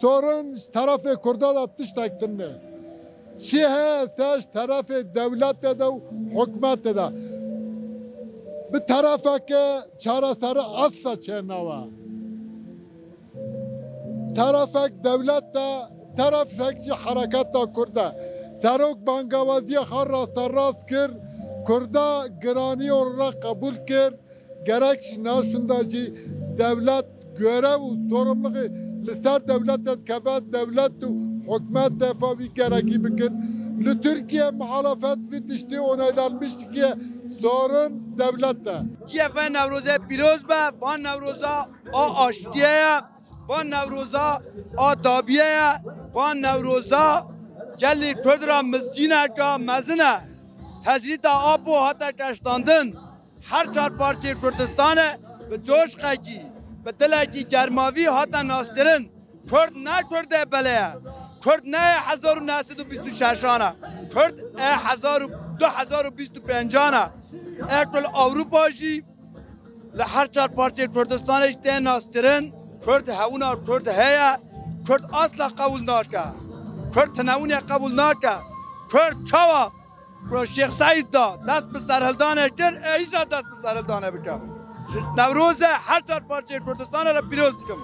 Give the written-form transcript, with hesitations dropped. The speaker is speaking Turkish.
sorun taraf kurda da tiştektinne. Çihe taş taraf devlet de hükümet de. Bir tarafa ki çarasarı asla çenava. Tarafek devlet de tarafekçi harekat da kurda. Serok bangavaziye harra sarras kir. Kurda girani olarak kabul kir. Gerek naşundacı devlet görev ve sorumluluğu liser devlet kefet devlet hükümet defa bir gereği bikin. Türkiye muhalefet fitişti onaylanmıştı ki sorun devlette. Ve Nevruz'e piroz be, ve Nevruz'a a aştiye, ve Nevruz'a a dabiye, ve Nevruz'a geldi Kurdra mizcine ka mezine. Tezita apo hatta kaştandın. Her çar parça Kürdistan'e ve coş kaki, ve dileki germavi hatta nastirin. Kurd ne Kürde beleye? Kurd ne 1926 ana? Kurd 2025 ana? Ekol Avrupa jî li her çar parçe Kurdistanê jî tê nastirin. Kurd hewna Kurd heye. Kurd asla qebûl nake. Kurd tenewûnê qebûl nake. Kurd çawa Şeyh Saîd da dest bi serhildanê kir, îsa dest bi serhildanê bike. Ji Newrozê her çar parçe Kurdistanê re pîroz dikim.